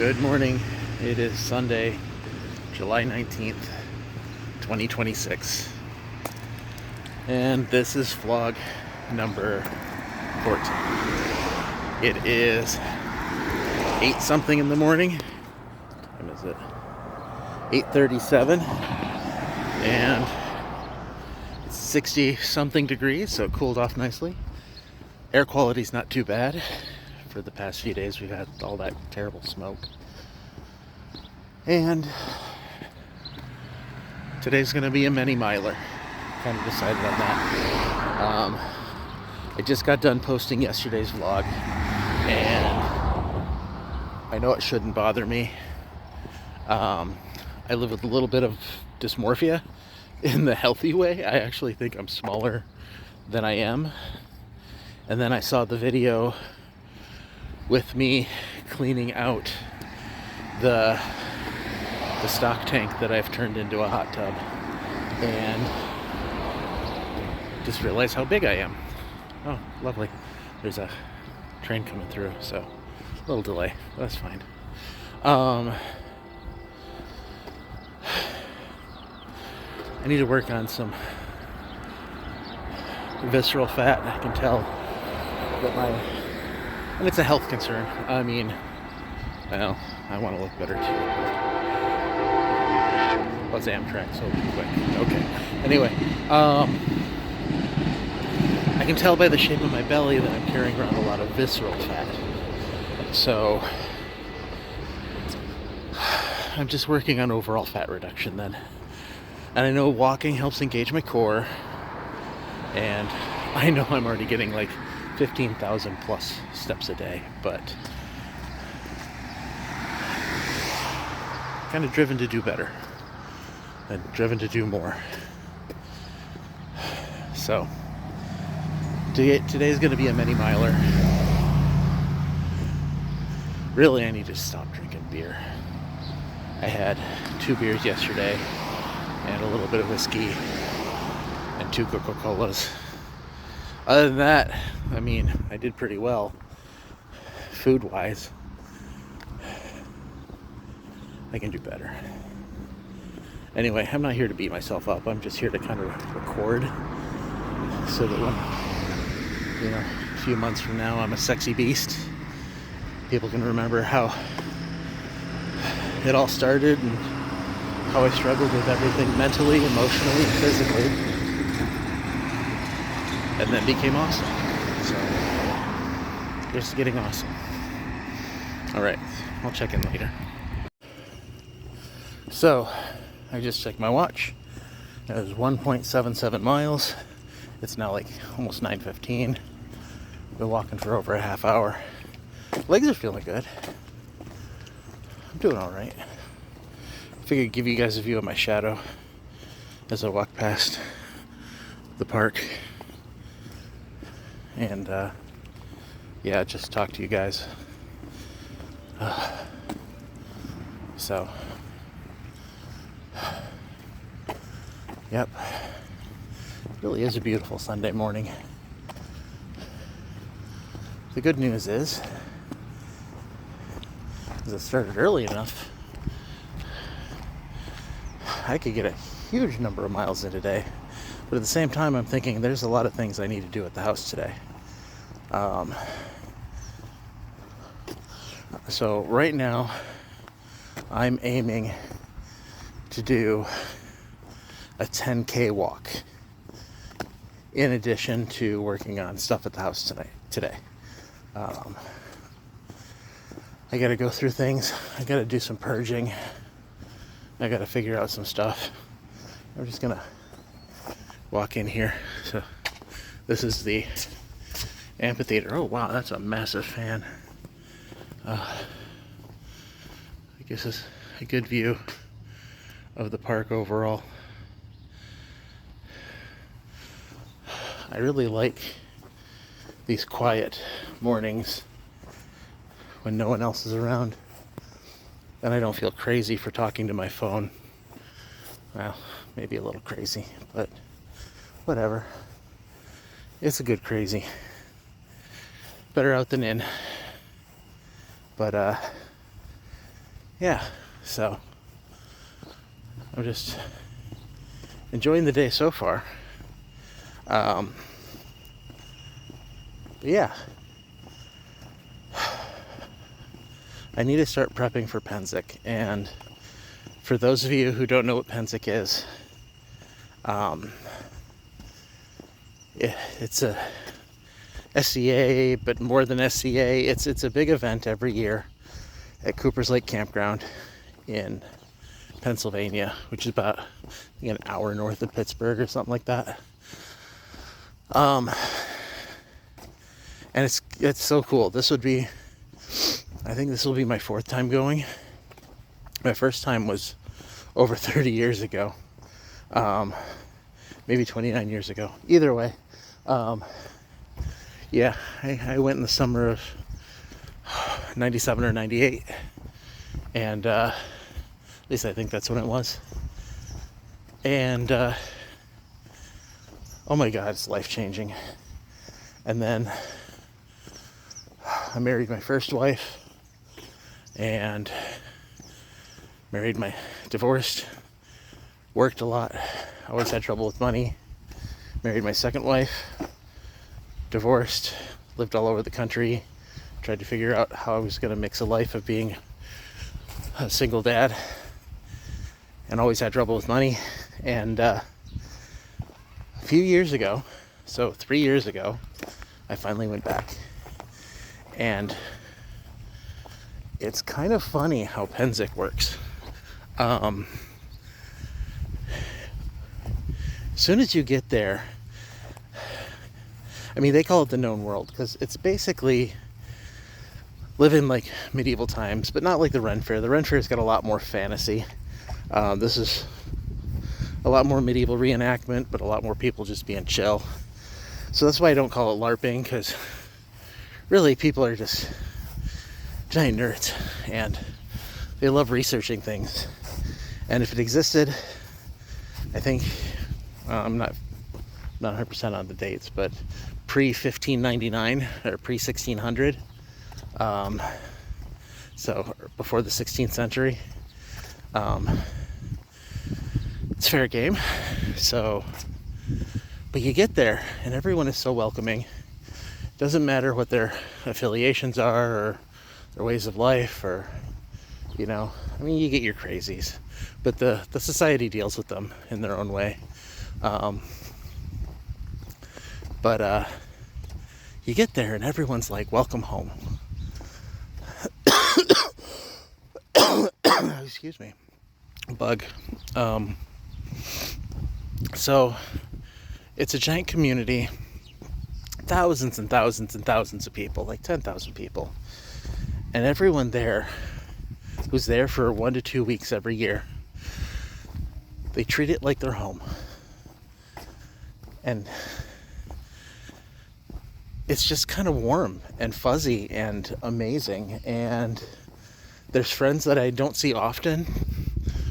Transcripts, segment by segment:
Good morning. It is Sunday, July 19th, 2026. And this is vlog number 14. It is 8 something in the morning. What time is it? 8:37. And it's 60 something degrees, so it cooled off nicely. Air quality's not too bad. For the past few days we've had all that terrible smoke. And today's going to be a mini miler. Kind of decided on that. I just got done posting yesterday's vlog, and I know it shouldn't bother me. I live with a little bit of dysmorphia in the healthy way. I actually think I'm smaller than I am. And then I saw the video with me cleaning out the stock tank that I've turned into a hot tub, and just realized how big I am. Oh, lovely. There's a train coming through, so a little delay. That's fine. I need to work on some visceral fat. I can tell that and it's a health concern. I mean, well, I want to look better too. What's Amtrak? So quick. Okay. Anyway, I can tell by the shape of my belly that I'm carrying around a lot of visceral fat. So I'm just working on overall fat reduction then. And I know walking helps engage my core. And I know I'm already getting like 15,000 plus steps a day, but kind of driven to do better and driven to do more. So today's going to be a mini miler. Really, I need to stop drinking beer. I had 2 beers yesterday and a little bit of whiskey and 2 Coca-Colas. Other than that, I mean, I did pretty well food-wise. I can do better. Anyway, I'm not here to beat myself up. I'm just here to kind of record so that when, a few months from now I'm a sexy beast, people can remember how it all started and how I struggled with everything mentally, emotionally, and physically, and then became awesome. So, just getting awesome. Alright, I'll check in later. So, I just checked my watch. It was 1.77 miles. It's now like almost 9:15. Been walking for over a half hour. Legs are feeling good. I'm doing alright. Figured I'd give you guys a view of my shadow as I walk past the park. And just talk to you guys. So, yep. It really is a beautiful Sunday morning. The good news is it started early enough, I could get a huge number of miles in today. But at the same time, I'm thinking there's a lot of things I need to do at the house today. So right now, I'm aiming to do a 10K walk in addition to working on stuff at the house today. I gotta go through things. I gotta do some purging. I gotta figure out some stuff. I'm just gonna walk in here. So this is the amphitheater. Oh wow, that's a massive fan. I guess it's a good view of the park overall. I really like these quiet mornings when no one else is around. Then I don't feel crazy for talking to my phone. Well, maybe a little crazy, but whatever. It's a good crazy. Better out than in. But yeah, so I'm just enjoying the day so far. Yeah, I need to start prepping for Pennsic. And for those of you who don't know what Pennsic is, it's a SCA, but more than SCA. It's a big event every year at Cooper's Lake Campground in Pennsylvania, which is about, I think, an hour north of Pittsburgh or something like that. And it's so cool. I think this will be my 4th time going. My first time was over 30 years ago, maybe 29 years ago. Either way, yeah, I went in the summer of 97 or 98, and at least I think that's when it was. And oh my God, it's life-changing. And then I married my first wife, and divorced, worked a lot, always had trouble with money. Married my second wife, divorced, lived all over the country, tried to figure out how I was going to mix a life of being a single dad, and always had trouble with money. And a few years ago, so 3 years ago, I finally went back. And it's kind of funny how Pennsic works. As soon as you get there, I mean, they call it the known world because it's basically living like medieval times, but not like the Ren Fair. The Ren Fair's got a lot more fantasy. This is a lot more medieval reenactment, but a lot more people just being chill. So that's why I don't call it LARPing, because really people are just giant nerds and they love researching things. And if it existed, I think, I'm not 100% on the dates, but pre-1599 or pre-1600, so before the 16th century, it's fair game. So, but you get there and everyone is so welcoming. Doesn't matter what their affiliations are or their ways of life, or, you know, I mean, you get your crazies, but the society deals with them in their own way. But you get there and everyone's like, welcome home. Excuse me. Bug. So it's a giant community, thousands and thousands and thousands of people, like 10,000 people. And everyone there who's there for 1 to 2 weeks every year, they treat it like their home. And it's just kind of warm and fuzzy and amazing. And there's friends that I don't see often,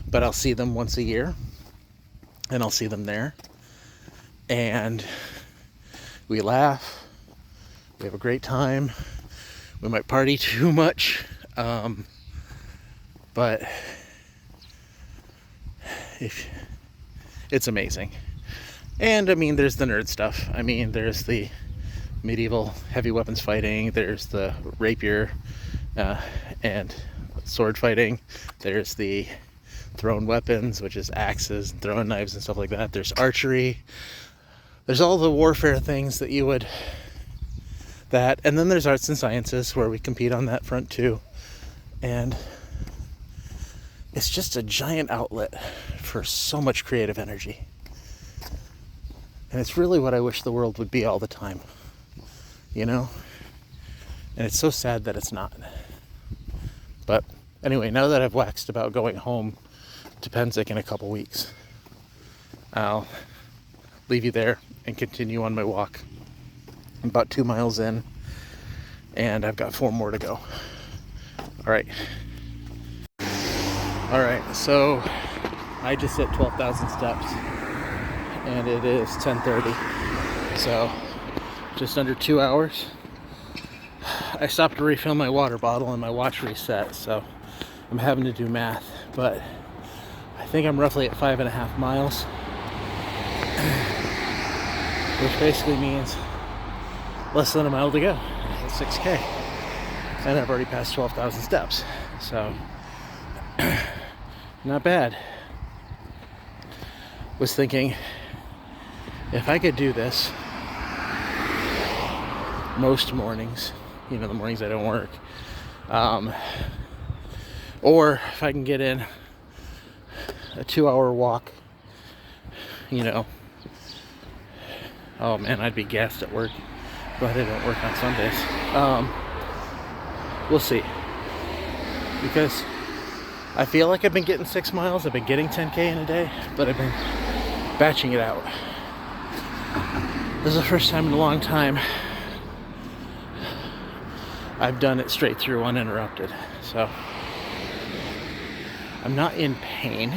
but I'll see them once a year, and I'll see them there. And we laugh, we have a great time. We might party too much, but it's amazing. And I mean, there's the nerd stuff. I mean, there's the medieval heavy weapons fighting, there's the rapier and sword fighting, there's the thrown weapons, which is axes and throwing knives and stuff like that, there's archery, there's all the warfare things that you would, and then there's arts and sciences where we compete on that front too. And it's just a giant outlet for so much creative energy. And it's really what I wish the world would be all the time, you know? And it's so sad that it's not. But anyway, now that I've waxed about going home to Pennsic in a couple weeks, I'll leave you there and continue on my walk. I'm about 2 miles in, and I've got 4 more to go. All right, so I just hit 12,000 steps, and it is 10:30, so just under 2 hours. I stopped to refill my water bottle, and my watch reset, so I'm having to do math, but I think I'm roughly at 5.5 miles, which basically means less than a mile to go. At 6K, and I've already passed 12,000 steps, so not bad. Was thinking, if I could do this most mornings, the mornings I don't work, or if I can get in a 2-hour walk, oh man, I'd be gassed at work, but I don't work on Sundays. We'll see, because I feel like I've been getting 6 miles. I've been getting 10K in a day, but I've been batching it out. This is the first time in a long time I've done it straight through uninterrupted. So I'm not in pain.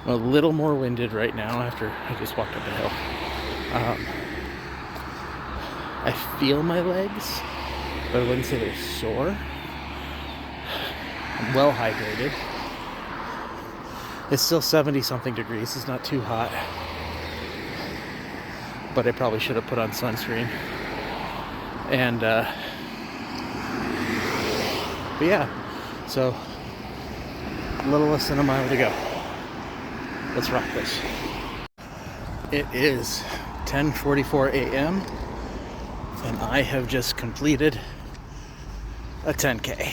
I'm a little more winded right now after I just walked up a hill. I feel my legs, but I wouldn't say they're sore. I'm well hydrated. It's still 70 something degrees. It's not too hot, but I probably should have put on sunscreen. And but yeah, so a little less than a mile to go. Let's rock this. It is 10:44 a.m. and I have just completed a 10K.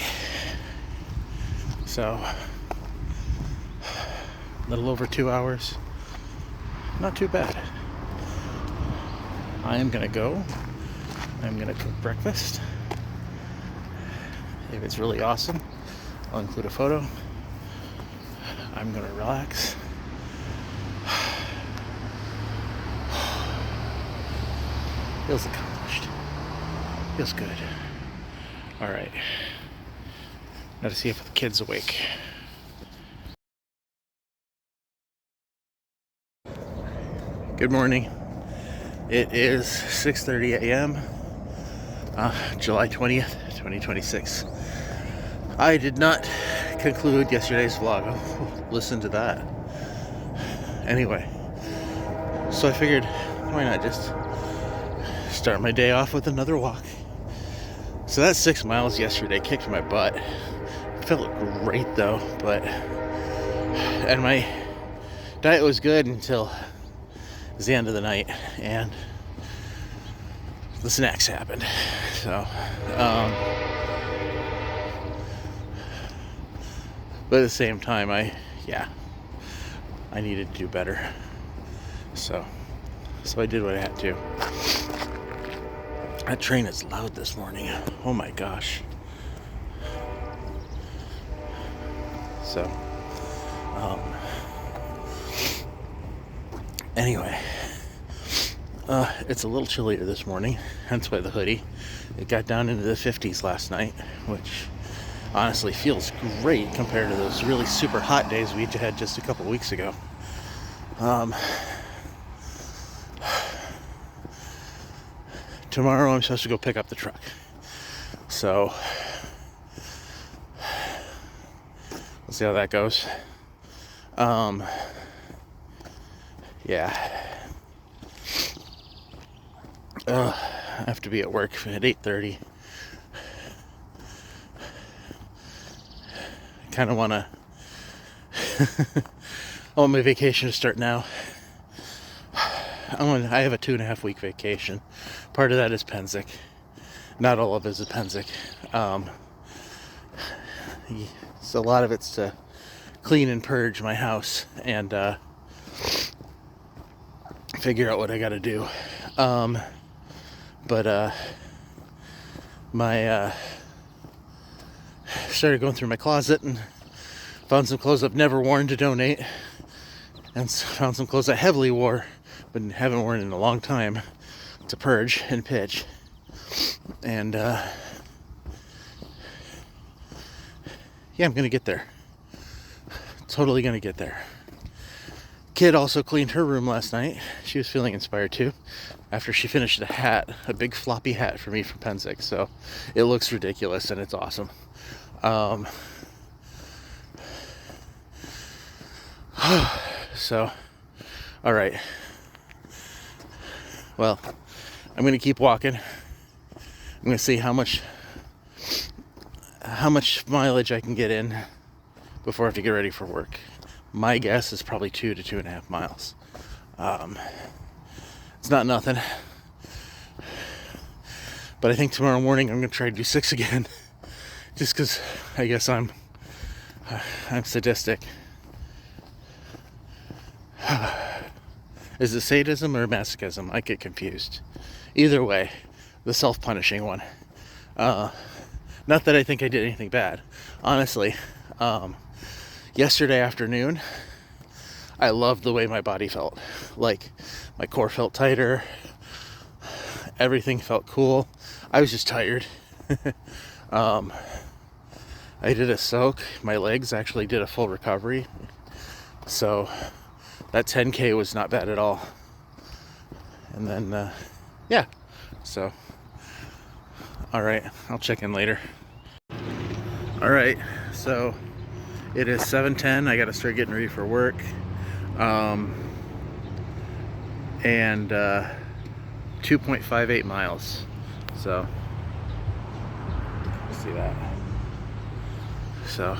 So a little over 2 hours. Not too bad. I am gonna go. I'm gonna cook breakfast. If it's really awesome, I'll include a photo. I'm gonna relax. Feels accomplished. Feels good. All right. Now to see if the kid's awake. Good morning. It is 6:30 a.m. July 20th, 2026. I did not conclude yesterday's vlog. Oh, listen to that. Anyway, so I figured, why not just start my day off with another walk. So that 6 miles yesterday kicked my butt. It felt great though, and my diet was good until it was the end of the night and the snacks happened. So but at the same time I needed to do better. So I did what I had to. That train is loud this morning. Oh my gosh. So anyway, it's a little chillier this morning, hence why the hoodie. It got down into the 50s last night, which honestly feels great compared to those really super hot days we had just a couple weeks ago. Tomorrow I'm supposed to go pick up the truck, so we'll see how that goes. I have to be at work at 8:30. I kind of want to I want my vacation to start now. I have a 2.5 week vacation. Part of that is Pennsic. Not all of it is Pennsic. So a lot of it's to clean and purge my house and figure out what I got to do. Started going through my closet and found some clothes I've never worn to donate, and found some clothes I heavily wore but haven't worn in a long time to purge and pitch. And I'm gonna get there. Totally gonna get there. Kid also cleaned her room last night. She was feeling inspired too, after she finished a big floppy hat for me from Pennsic. So it looks ridiculous and it's awesome. So, all right. Well, I'm going to keep walking. I'm going to see how much mileage I can get in before I have to get ready for work. My guess is probably 2 to 2.5 miles. It's not nothing. But I think tomorrow morning I'm going to try to do 6 again. Just because I guess I'm sadistic. Is it sadism or masochism? I get confused. Either way, the self-punishing one. Not that I think I did anything bad. Honestly, yesterday afternoon, I loved the way my body felt. Like, my core felt tighter. Everything felt cool. I was just tired. I did a soak. My legs actually did a full recovery. So that 10K was not bad at all. And then, yeah. So, all right. I'll check in later. All right. So it is 7:10. I got to start getting ready for work. And 2.58 miles. So, see that. So,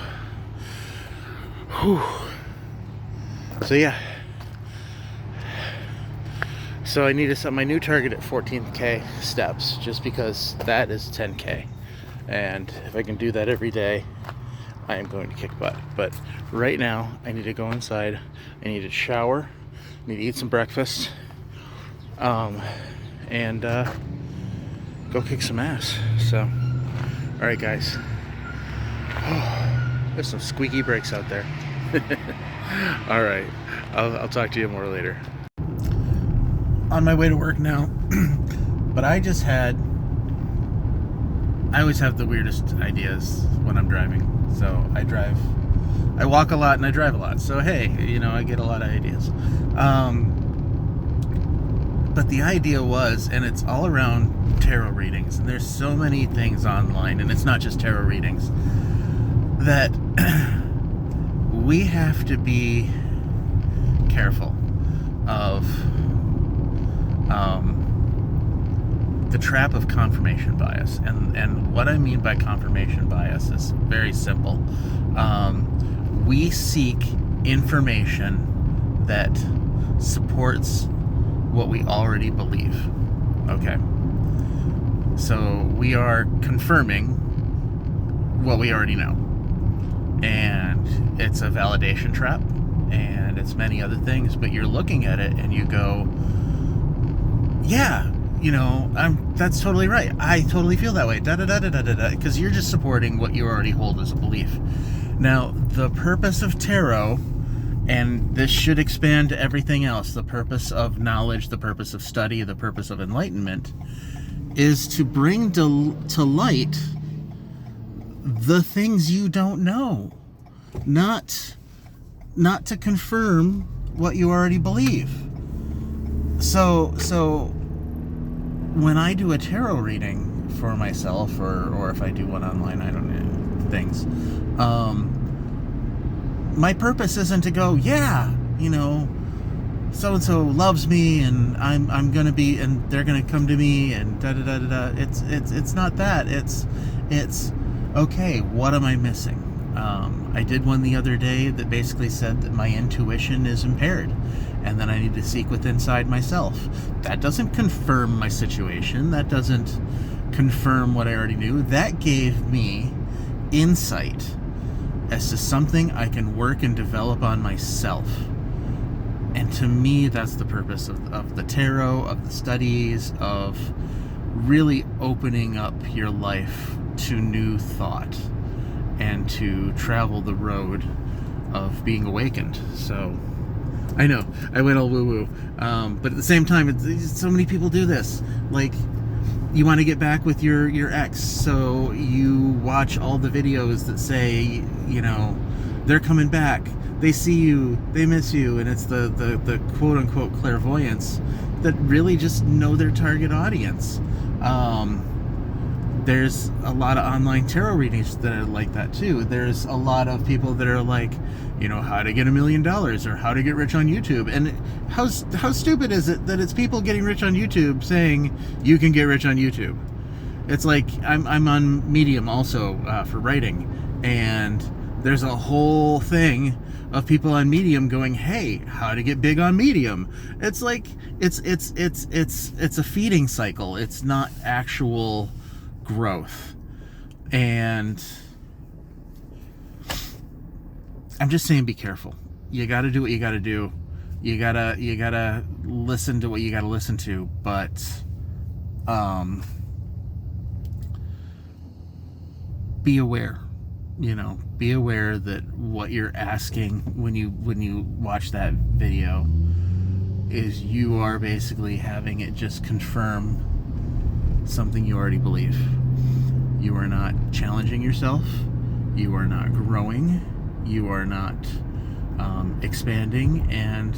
whew. So yeah. So I need to set my new target at 14K steps, just because that is 10K. And if I can do that every day, I am going to kick butt. But right now, I need to go inside. I need to shower. I need to eat some breakfast. And go kick some ass. So, all right, guys. There's some squeaky brakes out there. All right. I'll talk to you more later. On my way to work now. But I always have the weirdest ideas when I'm driving. So I walk a lot and I drive a lot. So hey, I get a lot of ideas. But the idea was, and it's all around tarot readings, and there's so many things online, and it's not just tarot readings, that we have to be careful of the trap of confirmation bias. And what I mean by confirmation bias is very simple. We seek information that supports what we already believe. Okay? So we are confirming what we already know. And it's a validation trap, and it's many other things, but you're looking at it and you go, yeah, that's totally right. I totally feel that way. Because you're just supporting what you already hold as a belief. Now, the purpose of tarot, and this should expand to everything else, the purpose of knowledge, the purpose of study, the purpose of enlightenment, is to bring to light the things you don't know. Not to confirm what you already believe. So when I do a tarot reading for myself, or if I do one online, I don't know, things, my purpose isn't to go, yeah, so-and-so loves me, and I'm gonna be, and they're gonna come to me, and da-da-da-da-da. It's not that. It's okay, what am I missing? I did one the other day that basically said that my intuition is impaired, and then I need to seek within inside myself. That doesn't confirm my situation. That doesn't confirm what I already knew. That gave me insight as to something I can work and develop on myself. And to me, that's the purpose of the tarot, of the studies, of really opening up your life to new thought and to travel the road of being awakened. So I know I went all woo-woo, but at the same time, so many people do this. Like, you want to get back with your ex, so you watch all the videos that say, they're coming back. They see you, they miss you, and it's the quote unquote clairvoyance that really just know their target audience. There's a lot of online tarot readings that are like that too. There's a lot of people that are like, how to get $1 million or how to get rich on YouTube. And how stupid is it that it's people getting rich on YouTube saying you can get rich on YouTube? It's like I'm on Medium also for writing, and there's a whole thing of people on Medium going, hey, how to get big on Medium. It's like it's a feeding cycle. It's not actual growth. And I'm just saying, be careful. You got to do what you got to do. You gotta listen to what you gotta listen to, but be aware. Be aware that what you're asking when you watch that video is you are basically having it just confirm something you already believe. You are not challenging yourself. You are not growing. You are not expanding. And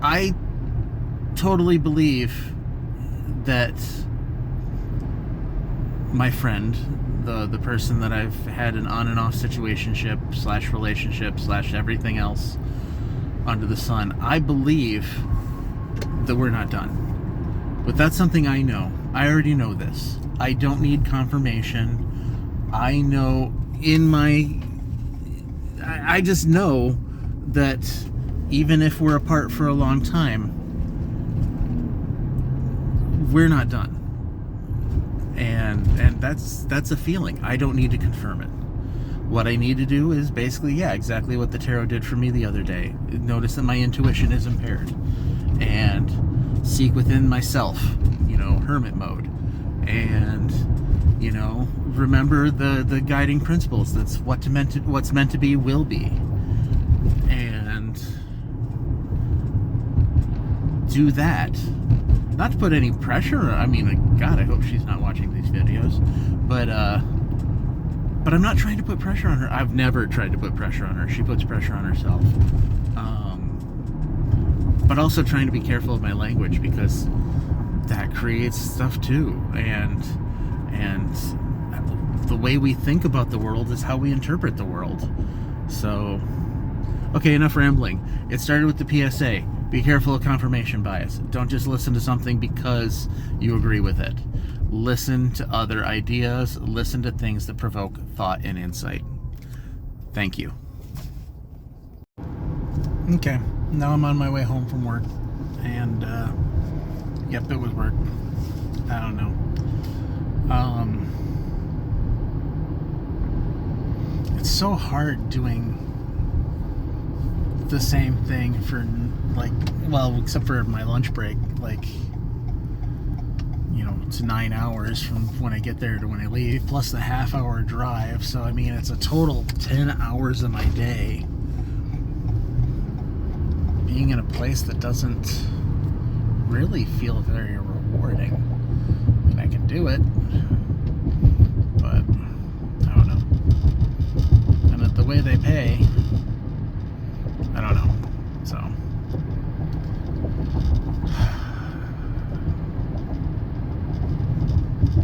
I totally believe that my friend, the person that I've had an on and off situationship / relationship / everything else under the sun, I believe that we're not done. But that's something I know. I already know this. I don't need confirmation. I know I just know that even if we're apart for a long time, we're not done. And that's a feeling. I don't need to confirm it. What I need to do is basically, exactly what the tarot did for me the other day. Notice that my intuition is impaired. And seek within myself, hermit mode. And, remember the guiding principles. That's what's meant to be will be. And do that. Not to put any pressure. God, I hope she's not watching these videos. But I'm not trying to put pressure on her. I've never tried to put pressure on her. She puts pressure on herself. But also trying to be careful of my language, because that creates stuff too. And the way we think about the world is how we interpret the world. So, okay, enough rambling. It started with the PSA. Be careful of confirmation bias. Don't just listen to something because you agree with it. Listen to other ideas. Listen to things that provoke thought and insight. Thank you. Okay, now I'm on my way home from work. And, yep, it was work. I don't know. It's so hard doing the same thing for except for my lunch break, it's 9 hours from when I get there to when I leave, plus the half-hour drive. So it's a total 10 hours of my day being in a place that doesn't really feel very rewarding. I can do it, but I don't know. And at the way they pay, I don't know. So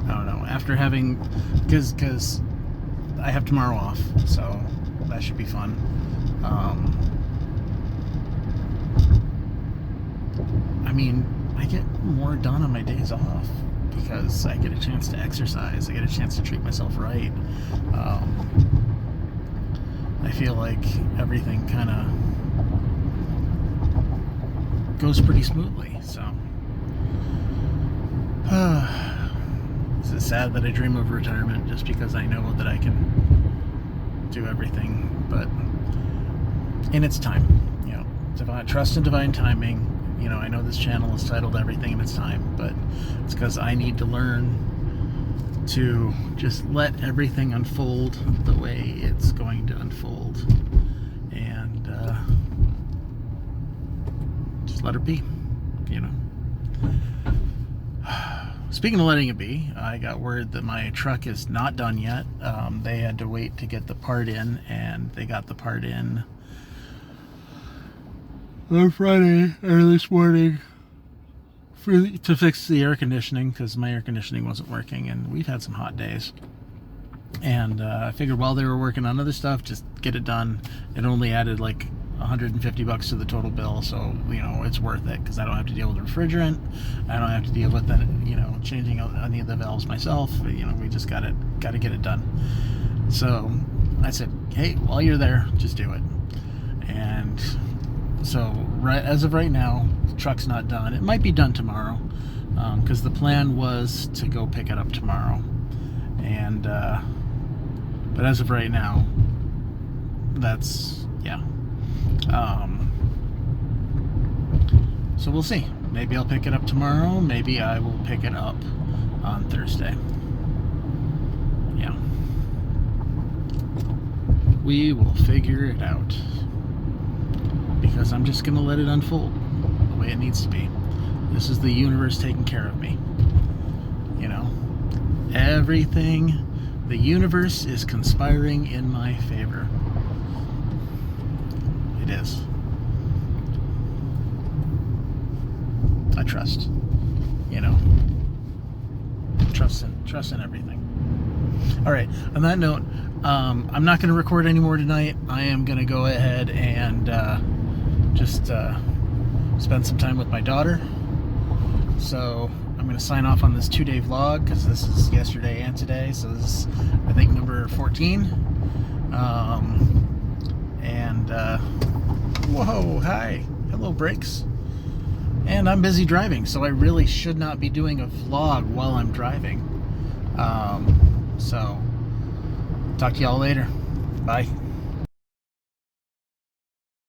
I don't know. After having, because I have tomorrow off, so that should be fun. I get more done on my days off because I get a chance to exercise. I get a chance to treat myself right. I feel like everything kind of goes pretty smoothly. So it's sad that I dream of retirement just because I know that I can do everything, but in its time, trust in divine timing. I know this channel is titled Everything in Its Time, but it's because I need to learn to just let everything unfold the way it's going to unfold, and just let it be, Speaking of letting it be, I got word that my truck is not done yet. They had to wait to get the part in, and they got the part in on Friday or this morning to fix the air conditioning, because my air conditioning wasn't working, and we've had some hot days. And I figured while they were working on other stuff, just get it done. It only added like $150 to the total bill, so it's worth it, because I don't have to deal with refrigerant. I don't have to deal with changing out any of the valves myself. We just gotta get it done. So I said, hey, while you're there, just do it. And so as of right now, the truck's not done. It might be done tomorrow, because the plan was to go pick it up tomorrow. And but as of right now, that's so we'll see. Maybe I'll pick it up tomorrow. Maybe I will pick it up on Thursday. Yeah. We will figure it out. Because I'm just going to let it unfold the way it needs to be. This is the universe taking care of me. Everything, the universe is conspiring in my favor. It is. I trust. Trust in everything. All right. On that note, I'm not going to record anymore tonight. I am going to go ahead and just spend some time with my daughter. So I'm going to sign off on this 2-day vlog, because this is yesterday and today. So this is, I think, number 14. Whoa, hi. Hello, brakes. And I'm busy driving, so I really should not be doing a vlog while I'm driving. So talk to y'all later. Bye.